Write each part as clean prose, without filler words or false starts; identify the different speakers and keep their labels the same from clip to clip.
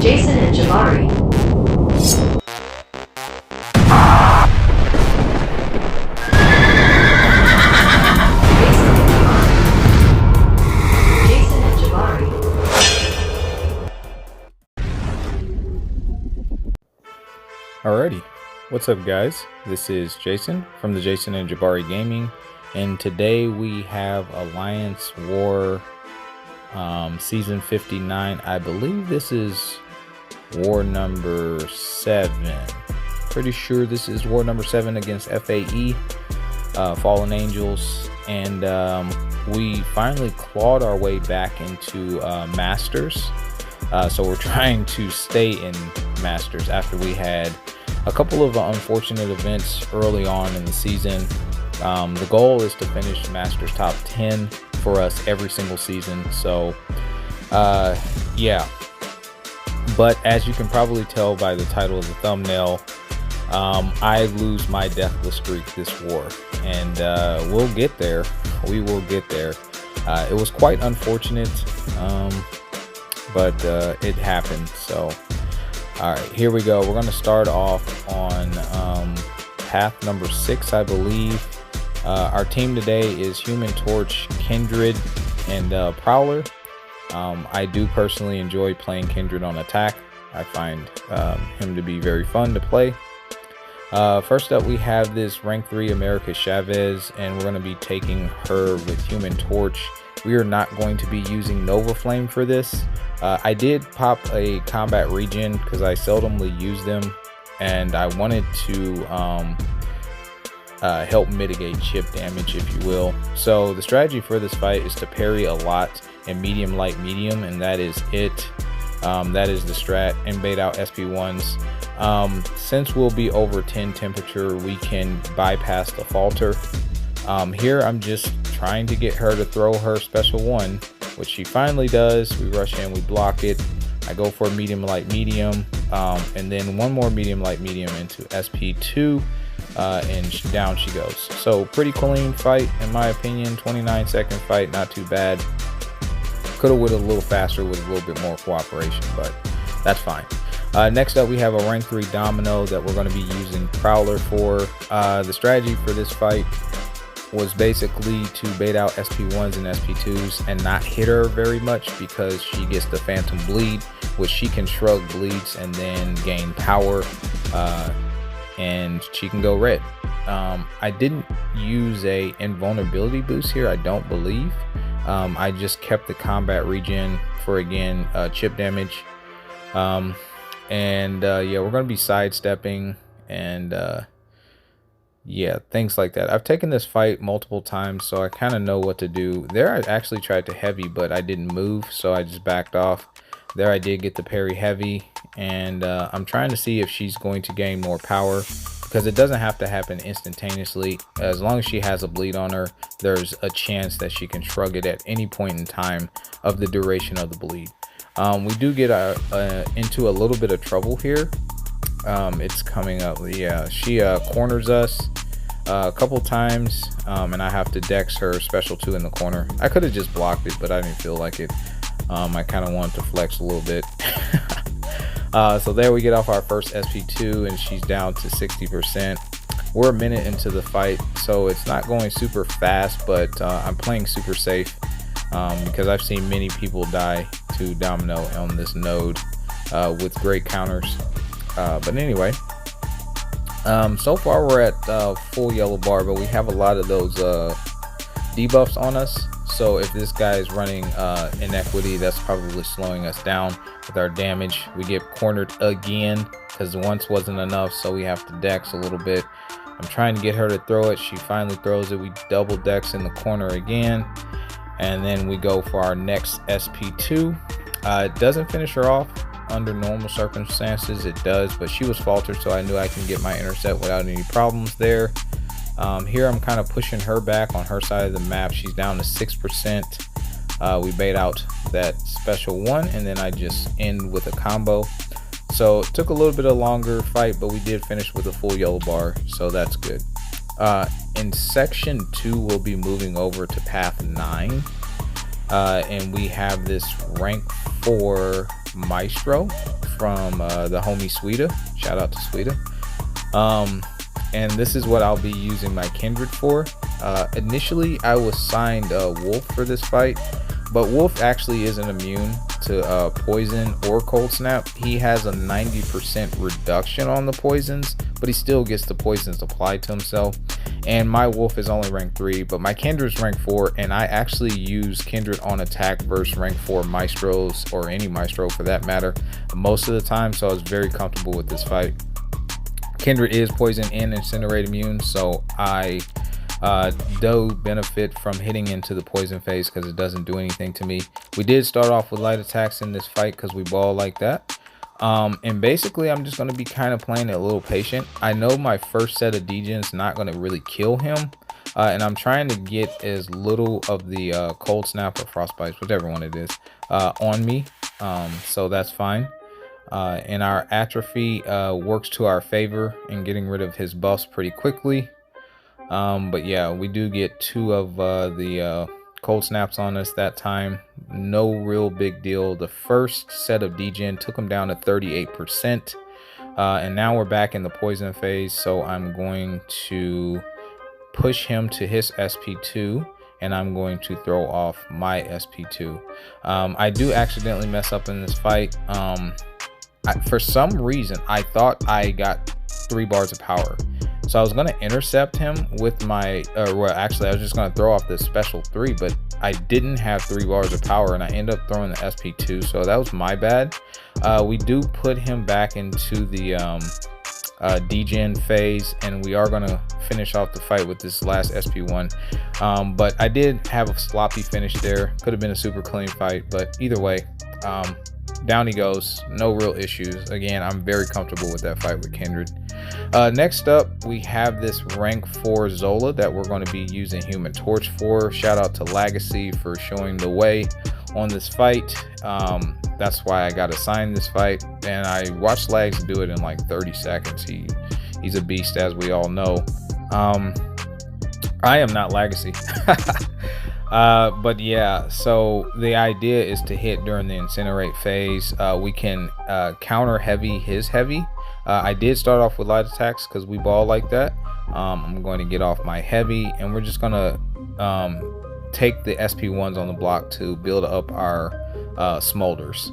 Speaker 1: Jason&Jabari.
Speaker 2: Alrighty, what's up guys? This is Jason from the Jason&Jabari Gaming, and today we have Alliance War Season 59. I believe this is War number 7. Pretty sure this is War number 7 against FAE, Fallen Angels, and we finally clawed our way back into Masters. So we're trying to stay in Masters after we had a couple of unfortunate events early on in the season. The goal is to finish Masters top 10 for us every single season. So yeah, but as you can probably tell by the title of the thumbnail, I lose my deathless streak this war, and we'll get there. We will get there. It was quite unfortunate, but it happened. So all right, here we go. We're going to start off on path number 6, I believe. Our team today is Human Torch, Kindred, and Prowler. I do personally enjoy playing Kindred on attack. I find him to be very fun to play. First up, we have this rank 3 America Chavez, and we're going to be taking her with Human Torch. We are not going to be using Nova Flame for this. I did pop a combat regen because I seldomly use them, and I wanted to help mitigate chip damage, if you will. So the strategy for this fight is to parry a lot in medium, light, medium, and that is it. That is the strat, and bait out SP1s. Since we'll be over 10 temperature, we can bypass the falter. Here I'm just trying to get her to throw her special one, which she finally does. We rush in, we block it. I go for a medium, light, medium, and then one more medium, light, medium into SP2, and down she goes. So pretty clean fight in my opinion. 29-second fight, not too bad. Could have went a little faster with a little bit more cooperation, but that's fine. Next up, we have a rank 3 Domino that we're going to be using Prowler for. The strategy for this fight was basically to bait out SP1s and SP2s and not hit her very much, because she gets the Phantom Bleed, which she can shrug bleeds and then gain power, and she can go red. I didn't use a invulnerability boost here, I don't believe. I just kept the combat regen for, again, chip damage. Yeah, we're going to be sidestepping and yeah, things like that. I've taken this fight multiple times, so I kind of know what to do. There I actually tried to heavy, but I didn't move, so I just backed off. There I did get the parry heavy, and I'm trying to see if she's going to gain more power, because it doesn't have to happen instantaneously. As long as she has a bleed on her, there's a chance that she can shrug it at any point in time of the duration of the bleed. We do get into a little bit of trouble here. It's coming up. Yeah, she corners us a couple times, and I have to dex her special 2 in the corner. I could have just blocked it, but I didn't feel like it. I kind of wanted to flex a little bit. So there we get off our first SP2, and she's down to 60%. We're a minute into the fight, so it's not going super fast, but I'm playing super safe, because I've seen many people die to Domino on this node with great counters. But anyway, so far we're at full yellow bar, but we have a lot of those debuffs on us. So if this guy is running inequity, that's probably slowing us down with our damage. We get cornered again because once wasn't enough, so we have to dex a little bit. I'm trying to get her to throw it. She finally throws it. We double dex in the corner again, and then we go for our next SP2. It doesn't finish her off under normal circumstances. It does, but she was faltered, so I knew I can get my intercept without any problems there. Here I'm kind of pushing her back on her side of the map. She's down to 6%. We bait out that special one, and then I just end with a combo. So it took a little bit of longer fight, but we did finish with a full yellow bar, so that's good. In section 2, we'll be moving over to path 9. And we have this rank 4 Maestro from the homie Sweeta. Shout out to Sweeta. And this is what I'll be using my Kindred for. Initially, I was signed Wolf for this fight, but Wolf actually isn't immune to poison or cold snap. He has a 90% reduction on the poisons, but he still gets the poisons applied to himself. And my Wolf is only rank 3, but my Kindred's rank 4, and I actually use Kindred on attack versus rank 4 Maestros, or any Maestro for that matter, most of the time, so I was very comfortable with this fight. Kindred is poison and incinerate immune, so I do benefit from hitting into the poison phase because it doesn't do anything to me. We did start off with light attacks in this fight because we ball like that. And basically I'm just going to be kind of playing it a little patient. I know my first set of degens not going to really kill him, and I'm trying to get as little of the cold snap or frostbites, whichever one it is, on me, so that's fine. And our atrophy works to our favor in getting rid of his buffs pretty quickly. But yeah, we do get 2 of the cold snaps on us that time. No real big deal. The first set of degen took him down to 38%, and now we're back in the poison phase, so I'm going to push him to his SP2, and I'm going to throw off my SP2. I do accidentally mess up in this fight. For some reason I thought I got 3 bars of power, so I was going to intercept him with my well, actually I was just going to throw off this special 3, but I didn't have 3 bars of power, and I ended up throwing the SP2, so that was my bad. We do put him back into the degen phase, and we are going to finish off the fight with this last SP1. But I did have a sloppy finish there. Could have been a super clean fight, but either way, down he goes, no real issues. Again, I'm very comfortable with that fight with Kindred. Next up, we have this rank 4 Zola that we're going to be using Human Torch for. Shout out to Legacy for showing the way on this fight. That's why I got assigned this fight, and I watched Lags do it in like 30 seconds. He's a beast, as we all know. I am not Legacy. But yeah, so the idea is to hit during the incinerate phase. We can counter heavy his heavy. I did start off with light attacks because we ball like that. I'm going to get off my heavy, and we're just gonna take the SP1s on the block to build up our smolders.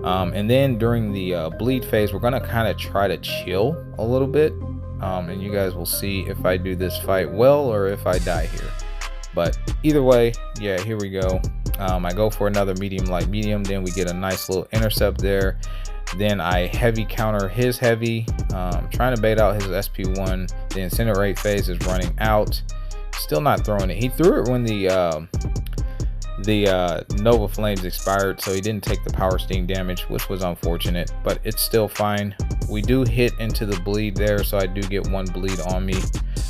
Speaker 2: And then during the bleed phase, we're gonna kind of try to chill a little bit, and you guys will see if I do this fight well or if I die here. But either way, yeah, here we go. I go for another medium light medium, then we get a nice little intercept there. Then I heavy counter his heavy, trying to bait out his SP1. The incinerate phase is running out, still not throwing it. He threw it when the Nova Flames expired, so he didn't take the power steam damage, which was unfortunate, but it's still fine. We do hit into the bleed there, so I do get 1 bleed on me.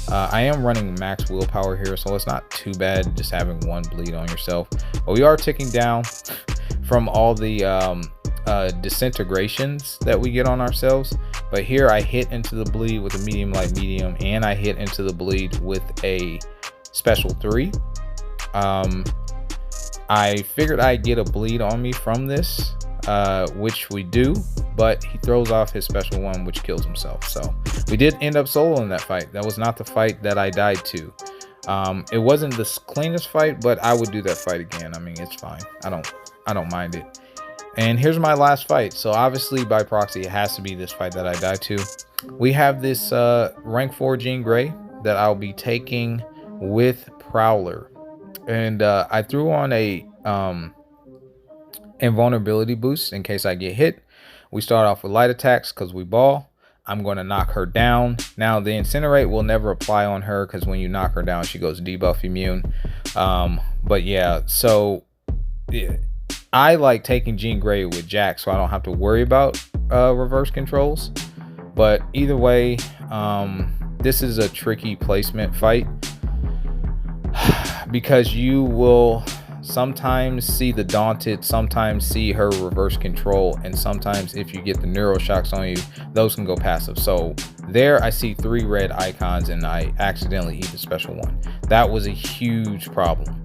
Speaker 2: I am running max willpower here, so it's not too bad just having 1 bleed on yourself, but we are ticking down from all the disintegrations that we get on ourselves. But here I hit into the bleed with a medium light medium, and I hit into the bleed with a special 3. I figured I'd get a bleed on me from this, which we do, but he throws off his special 1, which kills himself. So we did end up soloing that fight. That was not the fight that I died to. It wasn't the cleanest fight, but I would do that fight again. I mean, it's fine. I don't mind it. And here's my last fight. So obviously by proxy, it has to be this fight that I died to. We have this rank 4 Jean Grey that I'll be taking with Prowler. And I threw on a invulnerability boost in case I get hit. We start off with light attacks because we ball. I'm going to knock her down. Now the incinerate will never apply on her because when you knock her down, she goes debuff immune. But yeah, so yeah, I like taking Jean Grey with Jack, so I don't have to worry about reverse controls. But either way, this is a tricky placement fight because you will sometimes see the Daunted, sometimes see her reverse control, and sometimes if you get the neuroshocks on you, those can go passive. So there I see 3 red icons and I accidentally eat the special 1. That was a huge problem.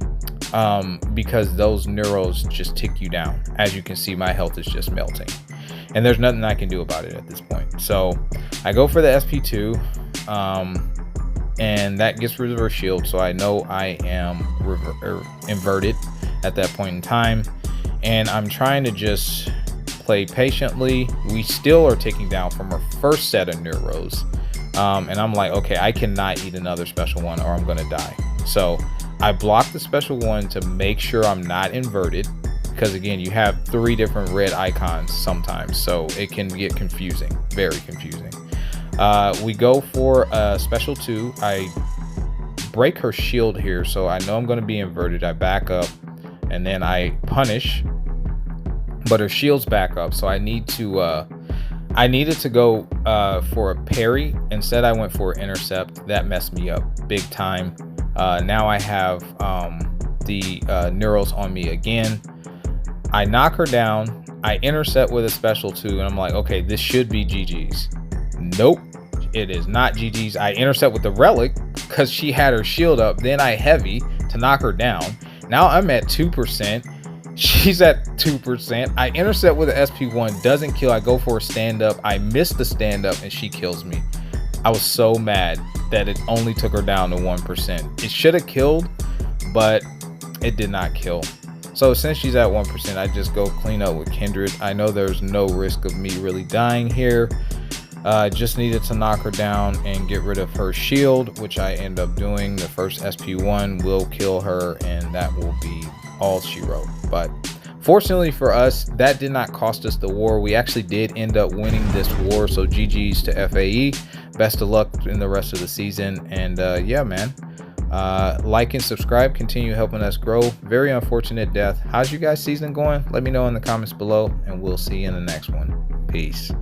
Speaker 2: because those neuros just tick you down. As you can see, my health is just melting, and there's nothing I can do about it at this point. So I go for the SP2, and that gets rid of her shield, so I know I am inverted at that point in time, and I'm trying to just play patiently. We still are ticking down from our first set of neuros, and I'm like, okay, I cannot eat another special one or I'm gonna die. So I block the special one to make sure I'm not inverted, because again, you have 3 different red icons sometimes, so it can get confusing, very confusing. We go for a special 2. I break her shield here, so I know I'm going to be inverted. I back up, and then I punish, but her shield's back up, so I needed to go for a parry. Instead, I went for an intercept. That messed me up big time. Now I have the neuros on me again. I knock her down. I intercept with a special 2, and I'm like, okay, this should be GG's. Nope, it is not GG's. I intercept with the relic because she had her shield up. Then I heavy to knock her down. Now I'm at 2%. She's at 2%. I intercept with an SP1, doesn't kill. I go for a stand up. I miss the stand up, and she kills me. I was so mad that it only took her down to 1%. It should have killed, but it did not kill. So since she's at 1%, I just go clean up with Kindred. I know there's no risk of me really dying here. Just needed to knock her down and get rid of her shield, which I end up doing. The first SP1 will kill her, and that will be all she wrote. But fortunately for us, that did not cost us the war. We actually did end up winning this war, so GG's to FAE. Best of luck in the rest of the season, and yeah, man. Like and subscribe, continue helping us grow. Very unfortunate death. How's you guys season going? Let me know in the comments below, and we'll see you in the next one. Peace.